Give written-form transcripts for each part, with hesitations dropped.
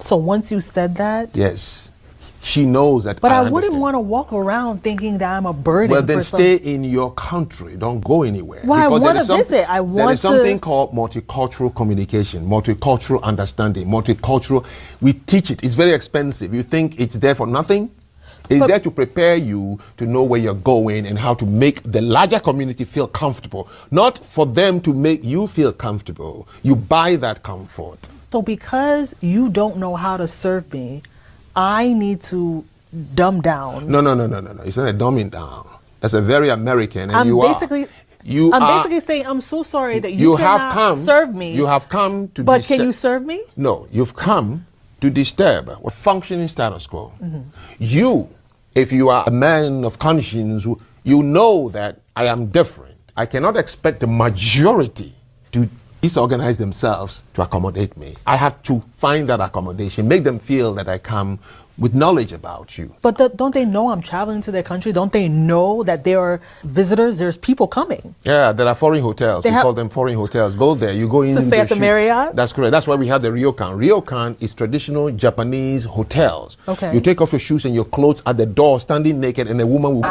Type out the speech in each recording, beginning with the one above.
So once you said that, Yes. She knows that but I understand. wouldn't want to walk around thinking that I'm a burden Well, then for stay in your country. Don't go anywhere. Well, I Because wanna there is visit. I there want is something to- called multicultural communication, multicultural understanding, multicultural. We teach it. It's very expensive. You think it's there for nothing? It's there to prepare you to know where you're going and how to make the larger community feel comfortable. Not for them to make you feel comfortable. You buy that comfort. So because you don't know how to serve me, I need to dumb down. No. It's not a dumbing down. That's a very American, and I'm you basically are. You I'm are. basically saying I'm so sorry that you have cannot come. serve me. You have come to. But can you serve me? No, you've come to disturb a functioning status quo. You, if you are a man of conscience, you know that I am different. I cannot expect the majority to disorganize themselves to accommodate me. I have to find that accommodation, make them feel that I come with knowledge about you. But don't they know I'm traveling to their country? Don't they know that there are visitors? There's people coming. Yeah, there are foreign hotels. They We call them foreign hotels. Go there. You go in. To and stay they at the shoot. Marriott? That's correct. That's why we have the ryokan. Ryokan is traditional Japanese hotels. Okay. You take off your shoes and your clothes at the door, standing naked, and a woman will.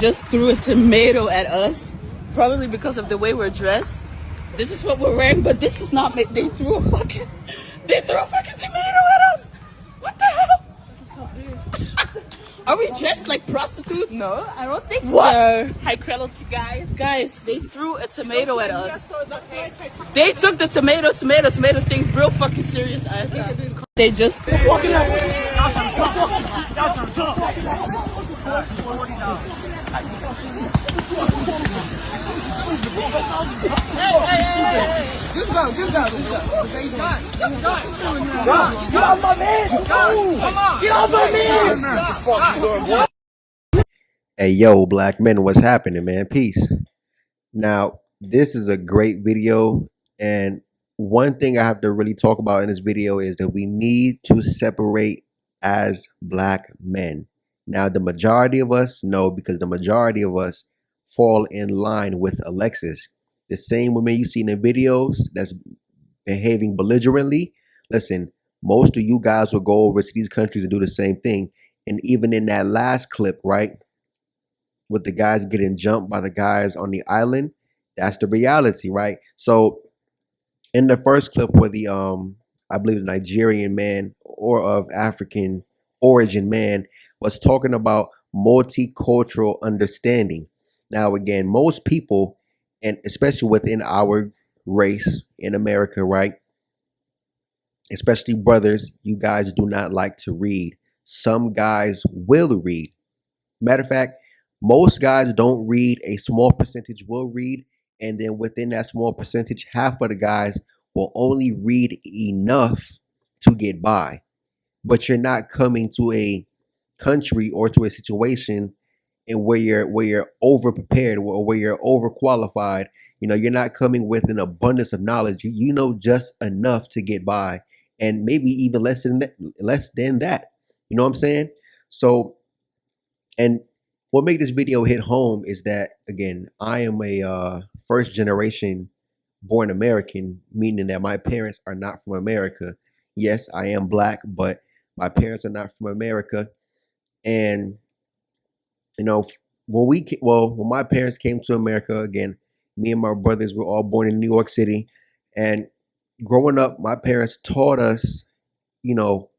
Just threw a tomato at us, probably because of the way we're dressed. This is what we're wearing, but this is not. They threw a fucking tomato at us. What the hell? Are we dressed like prostitutes? No, I don't think so. What? High quality guys. Guys, they threw a tomato at us. They took the tomato thing real fucking serious. They just walking up. Hey, yo, black men, what's happening, man? Peace. Now, this is a great video, and one thing I have to really talk about in this video is that we need to separate as black men. Now, the majority of us know, because the majority of us fall in line with Alexis. The same women you see in the videos that's behaving belligerently. Listen, most of you guys will go over to these countries and do the same thing. And even in that last clip, right, with the guys getting jumped by the guys on the island, that's the reality, right? So in the first clip where the I believe the Nigerian man or of African origin man was talking about multicultural understanding. Now again, most people, and especially within our race in America, right? Especially brothers, you guys do not like to read. Some guys will read. Matter of fact, most guys don't read. A small percentage will read. And then within that small percentage, half of the guys will only read enough to get by. But you're not coming to a country or to a situation and where you're over prepared or where you're overqualified. You know, you're not coming with an abundance of knowledge. You know just enough to get by, and maybe even less than that. You know what I'm saying? So, and what made this video hit home is that, again, I am a first generation born American, meaning that my parents are not from America. Yes, I am black, but my parents are not from America. And you know, when my parents came to America, again, me and my brothers were all born in New York City, and growing up, my parents taught us, you know,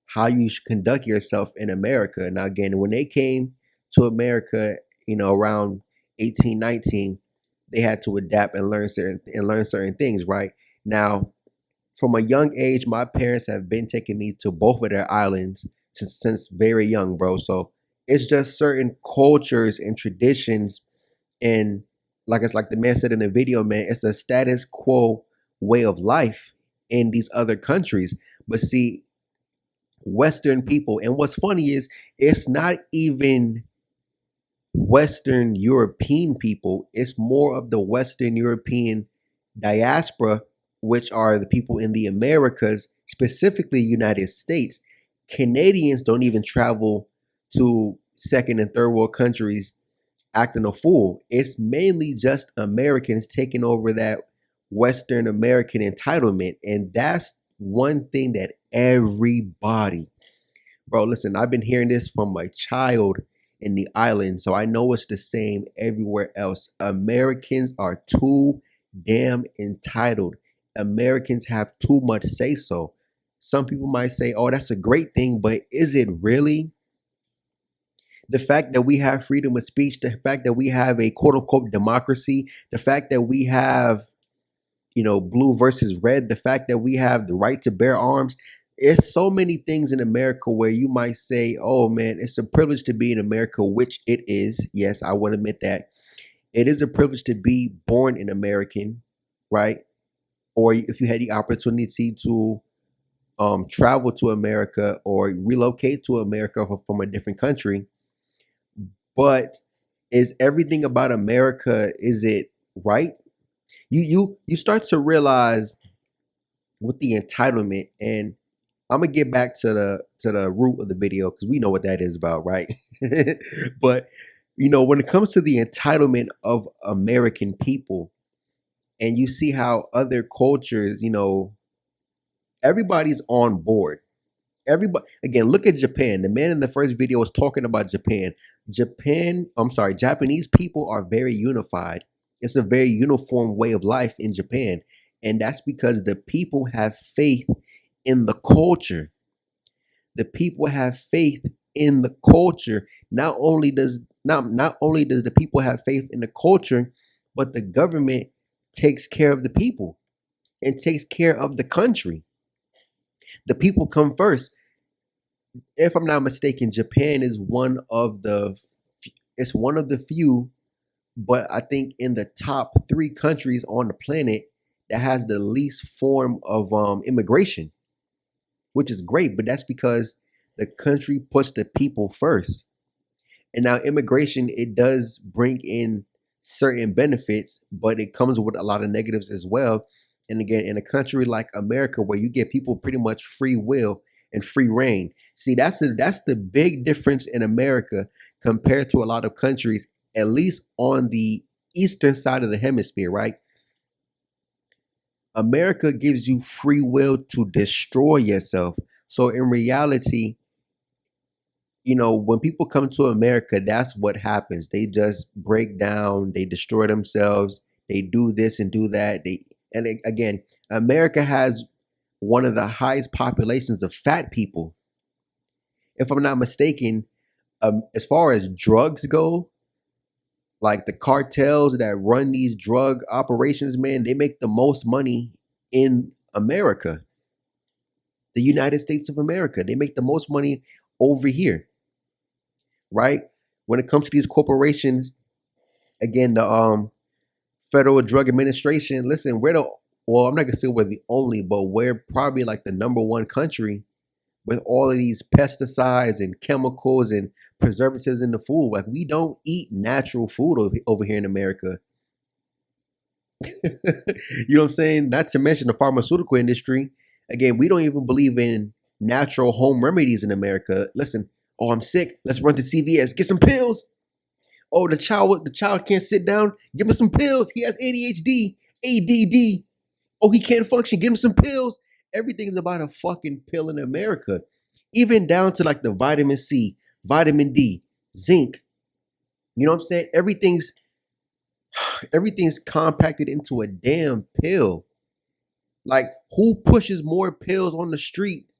how you should conduct yourself in America. Now, again, when they came to America, you know, around 1819, they had to adapt and learn certain things, right? Now, from a young age, my parents have been taking me to both of their islands since very young, bro. So it's just certain cultures and traditions, and like it's like the man said in the video, man, it's a status quo way of life in these other countries. But see, Western people, and what's funny is it's not even Western European people, it's more of the Western European diaspora, which are the people in the Americas, specifically United States. Canadians don't even travel to second and third world countries acting a fool. It's mainly just Americans taking over that Western American entitlement. And that's one thing that everybody, bro, listen, I've been hearing this from a child in the island, so I know it's the same everywhere else. Americans are too damn entitled. Americans have too much say so. Some people might say, oh, that's a great thing, but is it really? The fact that we have freedom of speech, the fact that we have a quote unquote democracy, the fact that we have, blue versus red, the fact that we have the right to bear arms. It's so many things in America where you might say, oh man, it's a privilege to be in America, which it is. Yes, I would admit that. It is a privilege to be born an American, right? Or if you had the opportunity to travel to America or relocate to America from a different country. But is everything about America, is it right? You start to realize with the entitlement, and I'm gonna get back to the root of the video because we know what that is about, right? But when it comes to the entitlement of American people, and you see how other cultures, everybody's on board. Everybody, again, look at Japan. The man in the first video was talking about Japan. Japanese people are very unified. It's a very uniform way of life in Japan. And that's because the people have faith in the culture. The people have faith in the culture. Not only does the people have faith in the culture, but the government takes care of the people and takes care of the country. The people come first. If I'm not mistaken, Japan is one of the few, but I think in the top 3 countries on the planet that has the least form of immigration, which is great, but that's because the country puts the people first. And now immigration, it does bring in certain benefits, but it comes with a lot of negatives as well. And again, in a country like America, where you get people pretty much free will and free reign. See, that's the big difference in America compared to a lot of countries, at least on the eastern side of the hemisphere, right? America gives you free will to destroy yourself. So in reality, when people come to America, that's what happens. They just break down, they destroy themselves, they do this and do that. Again, America has one of the highest populations of fat people. If I'm not mistaken, as far as drugs go, like the cartels that run these drug operations, man, they make the most money in America. The United States of America, they make the most money over here, right? When it comes to these corporations, again, the Federal Drug Administration, listen, I'm not gonna say we're the only, but we're probably like the #1 country with all of these pesticides and chemicals and preservatives in the food. Like, we don't eat natural food over here in America. You know what I'm saying? Not to mention the pharmaceutical industry. Again, we don't even believe in natural home remedies in America. Listen, oh, I'm sick. Let's run to CVS, get some pills. Oh, the child can't sit down. Give him some pills. He has ADHD, ADD. Oh, he can't function. Give him some pills. Everything's about a fucking pill in America. Even down to like the vitamin C, vitamin D, zinc. You know what I'm saying? Everything's compacted into a damn pill. Like, who pushes more pills on the street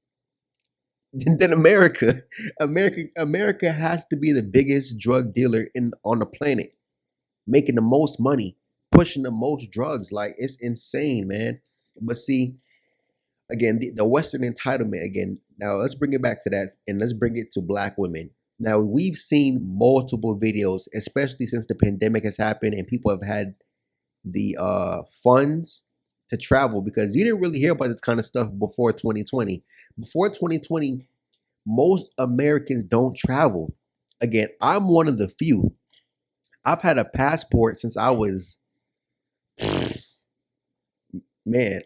than America? America has to be the biggest drug dealer on the planet, making the most money, pushing the most drugs. Like, it's insane, man. But see, again, the Western entitlement, again, now let's bring it back to that, and let's bring it to Black women. Now, we've seen multiple videos, especially since the pandemic has happened and people have had the funds to travel, because you didn't really hear about this kind of stuff before 2020. Before 2020, most Americans don't travel. Again, I'm one of the few. I've had a passport since I was, man,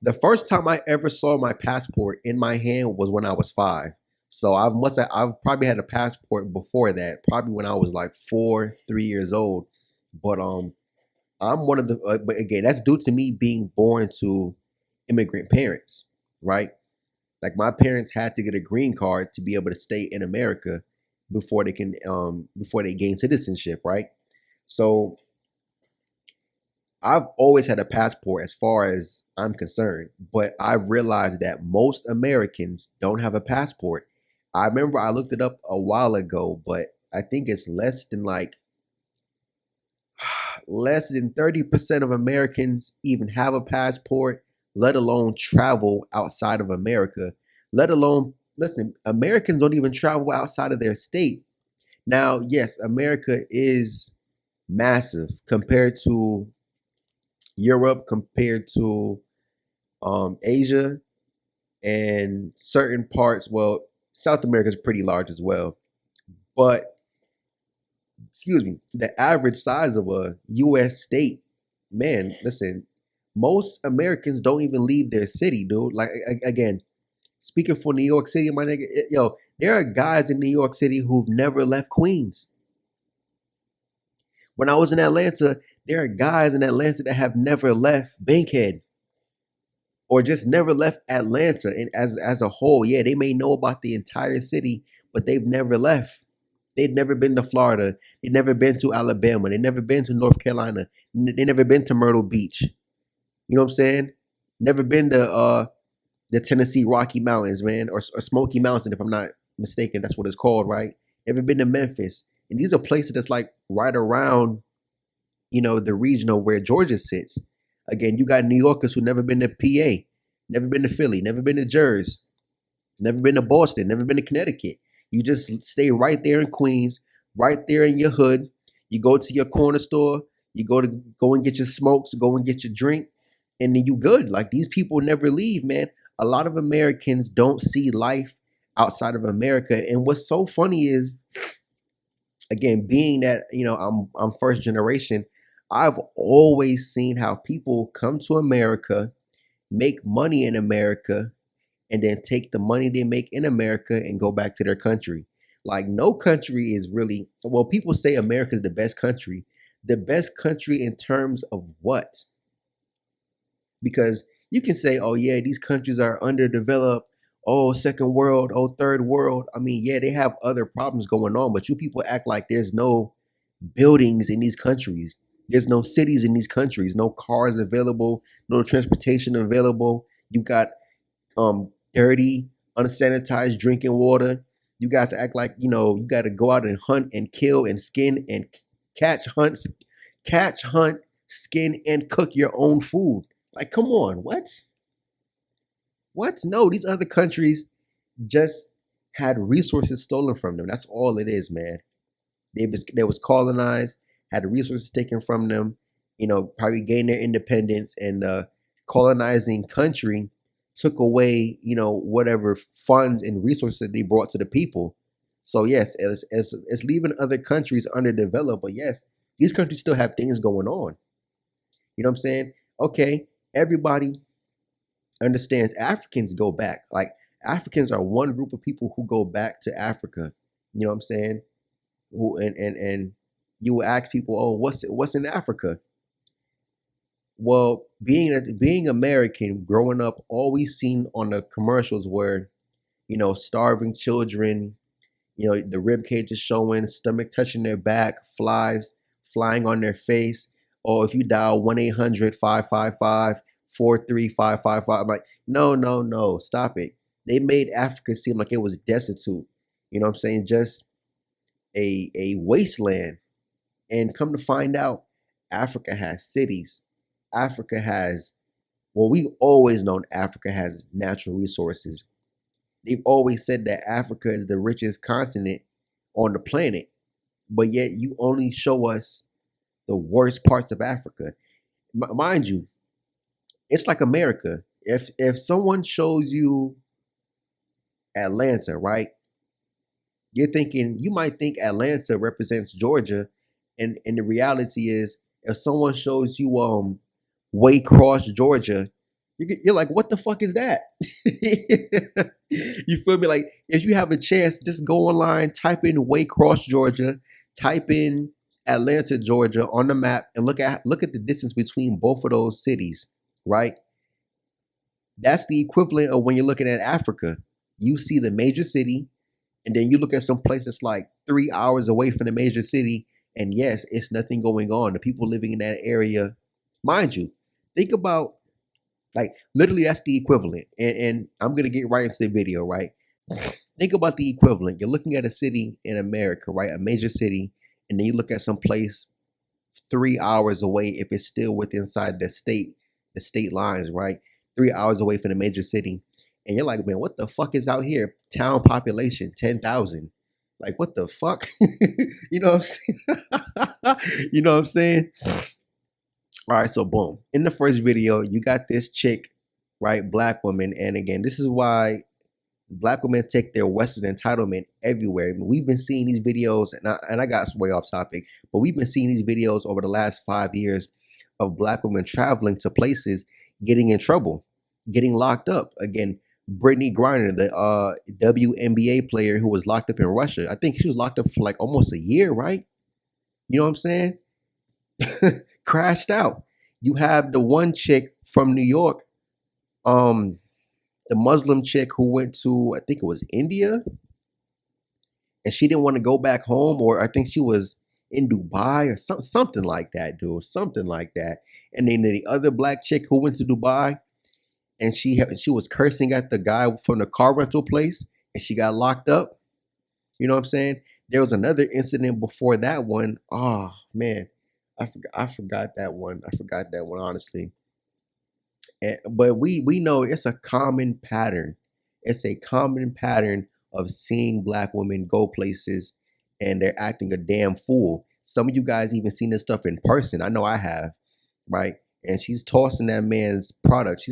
the first time I ever saw my passport in my hand was when I was 5. So I've probably had a passport before that, probably when I was like 4, 3 years old. But I'm one of the, but again, that's due to me being born to immigrant parents, right? Like my parents had to get a green card to be able to stay in America before they can, before they gain citizenship, right? So I've always had a passport as far as I'm concerned, but I realized that most Americans don't have a passport. I remember I looked it up a while ago, but I think it's less than 30% of Americans even have a passport, let alone travel outside of America. Let alone, listen, Americans don't even travel outside of their state. Now, yes, America is massive compared to Europe, compared to Asia, and certain parts. Well, South America is pretty large as well. But excuse me, the average size of a U.S. state, man, listen, most Americans don't even leave their city, dude. Like again, speaking for New York City, my nigga, yo, there are guys in New York City who've never left Queens. When I was in Atlanta, there are guys in Atlanta that have never left Bankhead or just never left Atlanta. And as a whole, yeah, they may know about the entire city, but they've never left. They'd never been to Florida. They'd never been to Alabama. They'd never been to North Carolina. They never been to Myrtle Beach. You know what I'm saying? Never been to the Tennessee Rocky Mountains, man, or Smoky Mountain, if I'm not mistaken. That's what it's called, right? Never been to Memphis. And these are places that's like right around, the region of where Georgia sits. Again, you got New Yorkers who never been to PA, never been to Philly, never been to Jersey, never been to Boston, never been to Connecticut. You just stay right there in Queens, right there in your hood. You go to your corner store, you go and get your smokes, go and get your drink, and then you good. Like these people never leave, man. A lot of Americans don't see life outside of America. And what's so funny is, again, being that, I'm first generation, I've always seen how people come to America, make money in America, and then take the money they make in America and go back to their country. Like no country is really, well, people say America is the best country. The best country in terms of what? Because you can say, oh yeah, these countries are underdeveloped. Oh, second world, oh, third world. I mean, yeah, they have other problems going on, but you people act like there's no buildings in these countries. There's no cities in these countries, no cars available, no transportation available. You got dirty, unsanitized drinking water. You guys act like, you got to go out and hunt and kill and skin and hunt, skin and cook your own food. Like, come on, what? What? No, these other countries just had resources stolen from them. That's all it is, man. They was colonized, had resources taken from them, probably gained their independence, and colonizing country took away, whatever funds and resources that they brought to the people. So yes, it's leaving other countries underdeveloped, but yes, these countries still have things going on. You know what I'm saying? Okay, everybody understands Africans go back. Like Africans are one group of people who go back to Africa. You know what I'm saying? And you will ask people, oh, what's in Africa? Well, being American, growing up, all we've seen on the commercials were, starving children, the rib cage is showing, stomach touching their back, flies flying on their face. Or if you dial 1-800-555-4355, I'm like, no, stop it. They made Africa seem like it was destitute. You know what I'm saying? Just a wasteland. And come to find out, Africa has cities. Africa has, well, we've always known Africa has natural resources. They've always said that Africa is the richest continent on the planet, but yet you only show us the worst parts of Africa. Mind you, It's like America. If someone shows you Atlanta, right? You might think Atlanta represents Georgia, and the reality is, if someone shows you Waycross, Georgia, you're like, what the fuck is that? You feel me? Like, if you have a chance, just go online, type in Waycross, Georgia, type in Atlanta, Georgia on the map, and look at the distance between both of those cities, right? That's the equivalent of when you're looking at Africa. You see the major city, and then you look at some place that's like 3 hours away from the major city, and yes, it's nothing going on. The people living in that area, mind you, think about, like, literally that's the equivalent. And I'm gonna get right into the video, right? Think about the equivalent. You're looking at a city in America, right? A major city, and then you look at some place 3 hours away, if it's still within inside the state lines, right? 3 hours away from the major city. And you're like, man, what the fuck is out here? Town population, 10,000. Like, what the fuck? You know what I'm saying? You know what I'm saying? All right, so boom. In the first video, you got this chick, right? Black woman. And again, this is why Black women take their Western entitlement everywhere. I mean, we've been seeing these videos, and I got way off topic, but we've been seeing these videos over the last 5 years of Black women traveling to places, getting in trouble, getting locked up. Again, Brittany Griner, the WNBA player who was locked up in Russia. I think she was locked up for like almost a year, right? You know what I'm saying? Crashed out. You have the one chick from New York, the Muslim chick who went to, I think it was India, and she didn't want to go back home, or I think she was in Dubai or something like that, dude, something like that. And then the other black chick who went to Dubai, and she was cursing at the guy from the car rental place, and she got locked up. You know what I'm saying? There was another incident before that one. Oh man, I forgot that one. I forgot that one, honestly. But we know it's a common pattern. It's a common pattern of seeing Black women go places and they're acting a damn fool. Some of you guys even seen this stuff in person. I know I have, right? And she's tossing that man's product.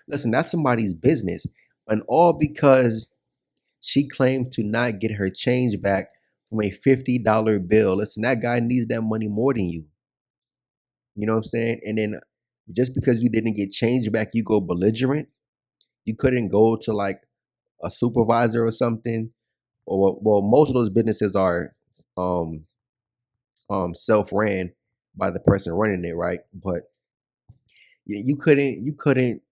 Listen, that's somebody's business. And all because she claimed to not get her change back from a $50 bill. Listen, that guy needs that money more than you. You know what I'm saying? And then just because you didn't get change back, you go belligerent. You couldn't go to like a supervisor or something. Or well, most of those businesses are self-ran by the person running it, right? But you couldn't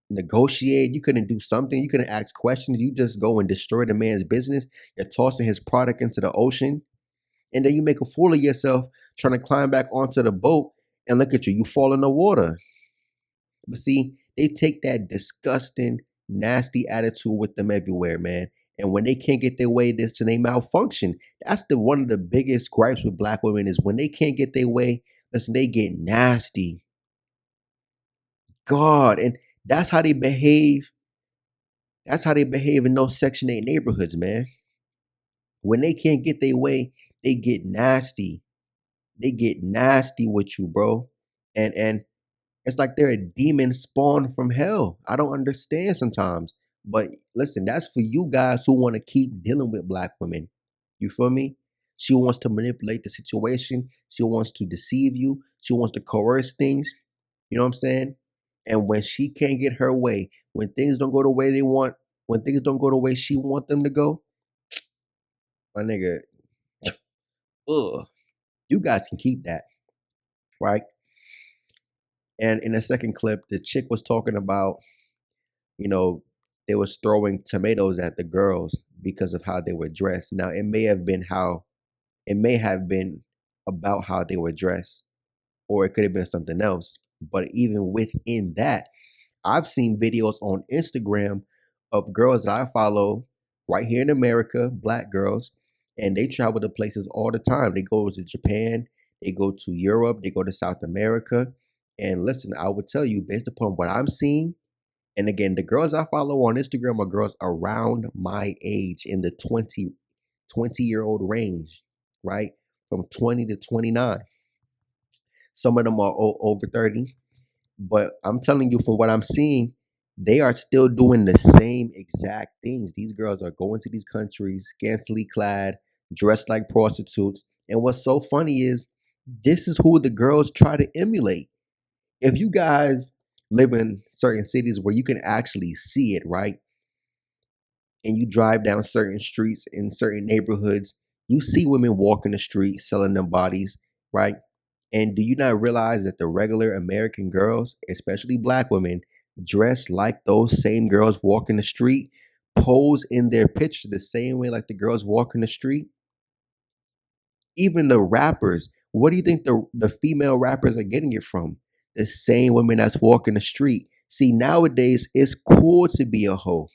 negotiate, you couldn't do something, you couldn't ask questions, you just go and destroy the man's business. You're tossing his product into the ocean, and then you make a fool of yourself trying to climb back onto the boat, and look at you, you fall in the water. But see, they take that disgusting, nasty attitude with them everywhere, man. And when they can't get their way, this and they malfunction. That's one of the biggest gripes with Black women, is when they can't get their way, listen, they get nasty. God, and that's how they behave. That's how they behave in those Section 8 neighborhoods, man. When they can't get their way, they get nasty. They get nasty with you, bro. And it's like they're a demon spawned from hell. I don't understand sometimes. But listen, that's for you guys who want to keep dealing with Black women. You feel me? She wants to manipulate the situation. She wants to deceive you. She wants to coerce things. You know what I'm saying? And when she can't get her way, when things don't go the way they want, when things don't go the way she want them to go, my nigga, ugh, you guys can keep that, right? And in the second clip, the chick was talking about, you know, they was throwing tomatoes at the girls because of how they were dressed. Now, it may have been about how they were dressed, or it could have been something else. But even within that, I've seen videos on Instagram of girls that I follow right here in America, Black girls, and they travel to places all the time. They go to Japan, they go to Europe, they go to South America. And listen, I would tell you, based upon what I'm seeing, and again, the girls I follow on Instagram are girls around my age, in the 20-year-old range, right? From 20 to 29. Some of them are over 30. But I'm telling you, from what I'm seeing, they are still doing the same exact things. These girls are going to these countries, scantily clad, dressed like prostitutes. And what's so funny is this is who the girls try to emulate. If you guys live in certain cities where you can actually see it, right? And you drive down certain streets in certain neighborhoods, you see women walking the street selling them bodies, right? And do you not realize that the regular American girls, especially black women, dress like those same girls walking the street, pose in their pictures the same way like the girls walking the street? Even the rappers, what do you think the female rappers are getting it from? The same women that's walking the street. See, nowadays it's cool to be a hoe.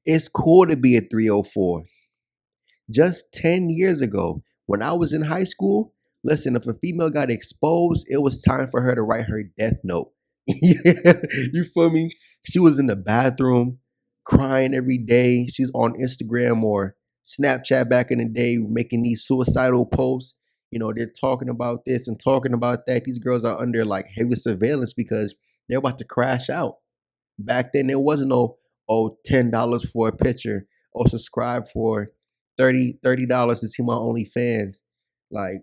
It's cool to be a 304. Just 10 years ago, when I was in high school, listen, if a female got exposed, it was time for her to write her death note. You feel me? She was in the bathroom crying every day. She's on Instagram or Snapchat back in the day making these suicidal posts. You know, they're talking about this and talking about that. These girls are under like heavy surveillance because they're about to crash out. Back then, there wasn't no, oh, $10 for a picture or subscribe for $30 to see my OnlyFans. Like,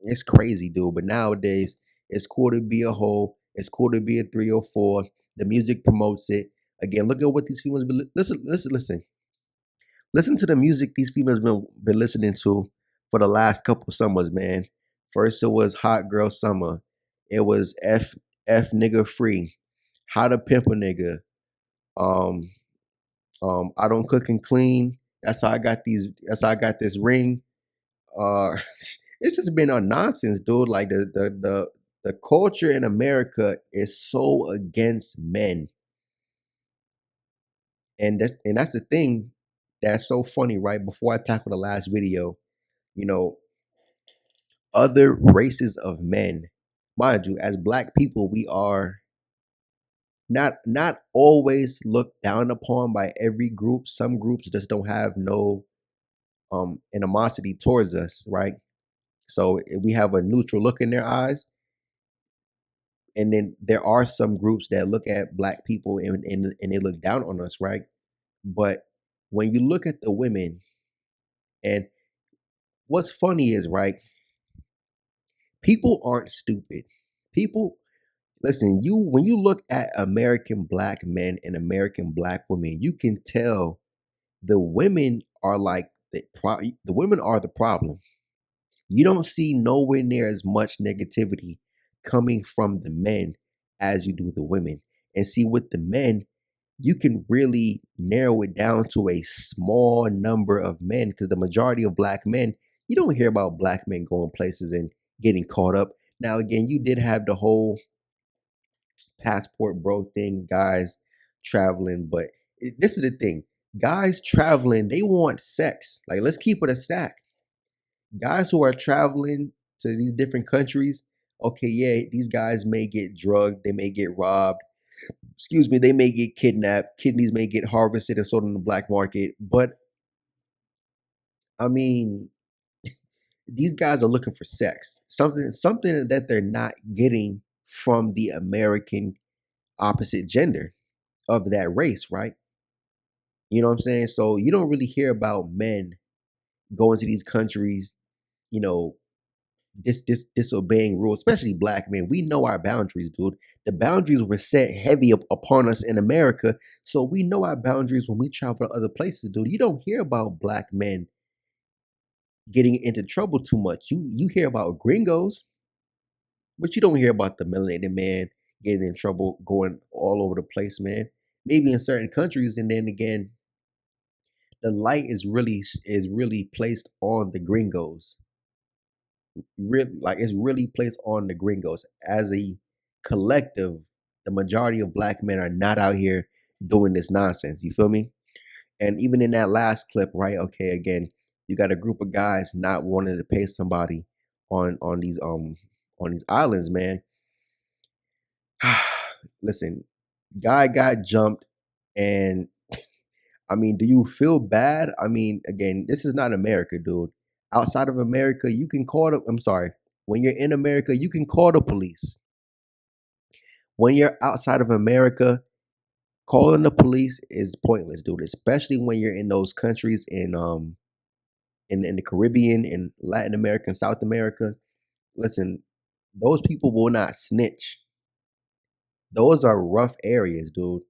it's crazy, dude. But nowadays, it's cool to be a hoe. It's cool to be a 304. The music promotes it. Again, look at what these females been listen. Listen to the music these females been listening to for the last couple summers, man. First it was Hot Girl Summer. It was F nigga free. How to pimp a nigga. Um I don't cook and clean. That's how I got these. That's how I got this ring. Uh, it's just been a nonsense, dude. Like the culture in America is so against men, and that's the thing that's so funny, right? Before I tackle the last video, you know, other races of men, mind you, as black people, we are not always looked down upon by every group. Some groups just don't have no animosity towards us, right? So we have a neutral look in their eyes. And then there are some groups that look at black people and they look down on us, right? But when you look at the women, and what's funny is, right, people aren't stupid. People, listen, you when you look at American black men and American black women, you can tell the women are like the women are the problem. You don't see nowhere near as much negativity coming from the men as you do the women. And see, with the men, you can really narrow it down to a small number of men because the majority of black men, you don't hear about black men going places and getting caught up. Now, again, you did have the whole passport bro thing, guys traveling, but this is the thing. Guys traveling, they want sex. Like, let's keep it a stack. Guys who are traveling to these different countries, okay, yeah, these guys may get drugged, they may get robbed, excuse me, they may get kidnapped, kidneys may get harvested and sold on the black market. But I mean, these guys are looking for sex, something that they're not getting from the American opposite gender of that race, right? You know what I'm saying? So you don't really hear about men going to these countries, you know, disobeying rules, especially black men. We know our boundaries, dude. The boundaries were set heavy upon us in America, so we know our boundaries when we travel to other places, dude. You don't hear about black men getting into trouble too much. You hear about gringos, but you don't hear about the melanated man getting in trouble, going all over the place, man. Maybe in certain countries, and then again, the light is really placed on the gringos. Really, like, it's really placed on the gringos as a collective. The majority of black men are not out here doing this nonsense. You feel me? And even in that last clip, right? Okay, again, you got a group of guys not wanting to pay somebody on these islands, man. Listen, guy got jumped, and I mean, do you feel bad? I mean, again, this is not America, dude. Outside of America, you can call the, I'm sorry, when you're in America, you can call the police. When you're outside of America, calling the police is pointless, dude. Especially when you're in those countries in the Caribbean, in Latin America, and South America. Listen, those people will not snitch. Those are rough areas, dude.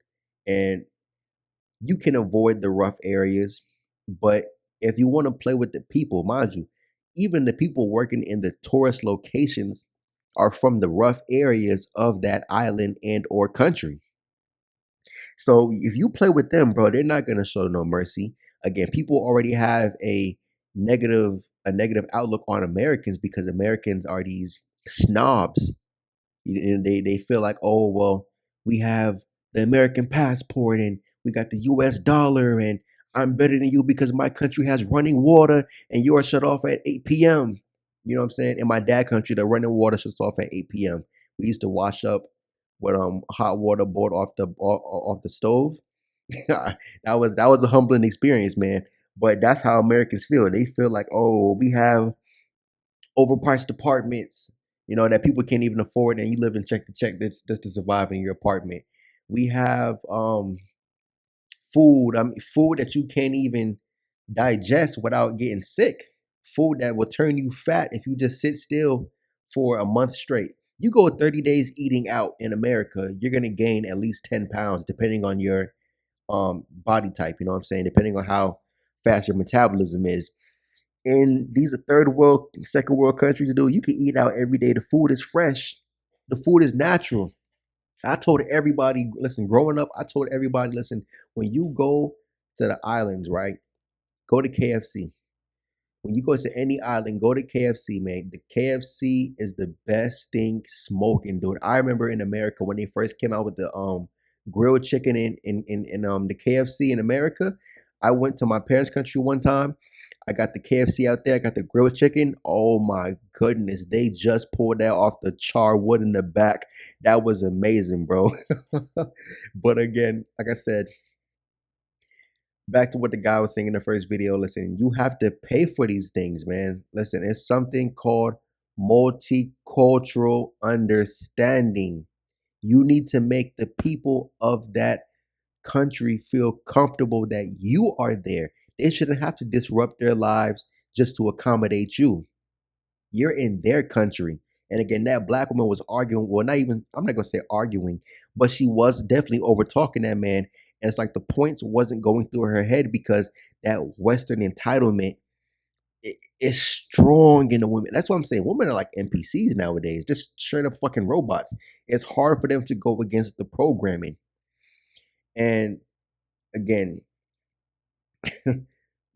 And you can avoid the rough areas, but if you want to play with the people, mind you, even the people working in the tourist locations are from the rough areas of that island and or country. So if you play with them, bro, they're not gonna show no mercy. Again, people already have a negative outlook on Americans because Americans are these snobs. They feel like, oh well, we have the American passport and we got the U.S. dollar, and I'm better than you because my country has running water and yours shut off at 8 p.m. You know what I'm saying? In my dad country, the running water shuts off at 8 p.m. We used to wash up with hot water boiled off the stove. That was a humbling experience, man. But that's how Americans feel. They feel like, oh, we have overpriced apartments, that people can't even afford, and you live in check to check just to survive in your apartment. We have food that you can't even digest without getting sick. Food that will turn you fat if you just sit still for a month straight. You go 30 days eating out in America, you're gonna gain at least 10 pounds depending on your body type, you know what I'm saying? Depending on how fast your metabolism is. In these are third world, second world countries, dude, you can eat out every day. The food is fresh. The food is natural. I told everybody, listen, growing up, I told everybody, listen, when you go to the islands, right, go to KFC. When you go to any island, go to KFC, man. The KFC is the best thing smoking, dude. I remember in America when they first came out with the grilled chicken in the KFC in America. I went to my parents' country one time. I got the KFC out there. I got the grilled chicken. Oh my goodness. They just pulled that off the char wood in the back. That was amazing, bro. But again, like I said, back to what the guy was saying in the first video. Listen, you have to pay for these things, man. Listen, it's something called multicultural understanding. You need to make the people of that country feel comfortable that you are there. They shouldn't have to disrupt their lives just to accommodate you. You're in their country. And again, that black woman was arguing. Well, I'm not going to say arguing, but she was definitely over talking that man. And it's like the points wasn't going through her head because that Western entitlement is strong in the women. That's what I'm saying. Women are like NPCs nowadays, just straight up fucking robots. It's hard for them to go against the programming. And again,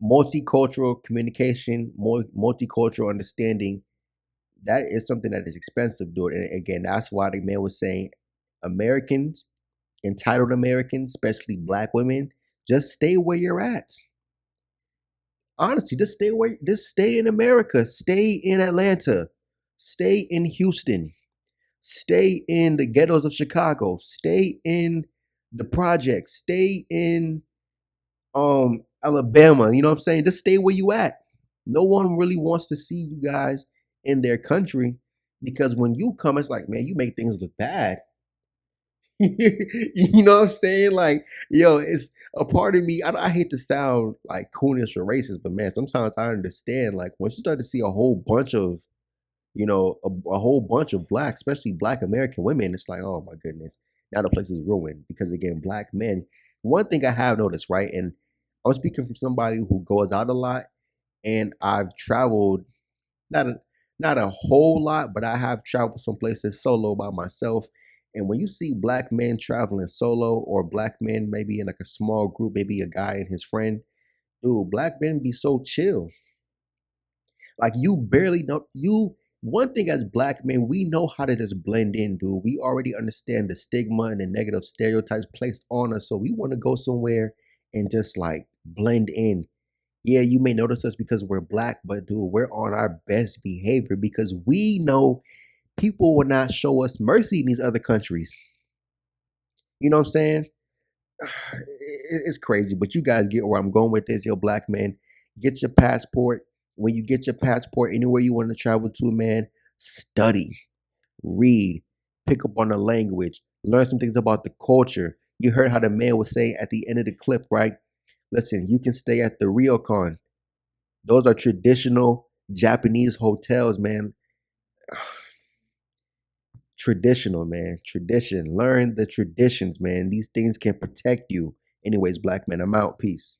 multicultural communication, multicultural understanding, that is something that is expensive, dude. And again, that's why the man was saying Americans, entitled Americans, especially black women, just stay where you're at. Honestly, just stay in America, stay in Atlanta, stay in Houston, stay in the ghettos of Chicago, stay in the projects, stay in Alabama. You know what I'm saying? Just stay where you at. No one really wants to see you guys in their country because when you come, it's like, man, you make things look bad. You know what I'm saying? Like, yo, it's a part of me. I hate to sound like coonish or racist, but man, sometimes I understand. Like, once you start to see a whole bunch of, a whole bunch of black, especially black American women, it's like, oh my goodness, now the place is ruined. Because again, black men. One thing I have noticed, right, and I'm speaking from somebody who goes out a lot, and I've traveled not a whole lot, but I have traveled some places solo by myself. And when you see black men traveling solo, or black men maybe in like a small group, maybe a guy and his friend, dude, black men be so chill. Like you barely know you. One thing as black men, we know how to just blend in, dude. We already understand the stigma and the negative stereotypes placed on us, so we want to go somewhere and just like blend in. Yeah, you may notice us because we're black, but dude, we're on our best behavior because we know people will not show us mercy in these other countries. You know what I'm saying? It's crazy, but you guys get where I'm going with this. Yo, black man, get your passport. When you get your passport, anywhere you want to travel to, man, study, read, pick up on the language, Learn some things about the culture. You heard how the man was saying at the end of the clip, right? Listen, you can stay at the Ryokan. Those are traditional Japanese hotels, man. Traditional, man. Tradition. Learn the traditions, man. These things can protect you. Anyways, black men, I'm out. Peace.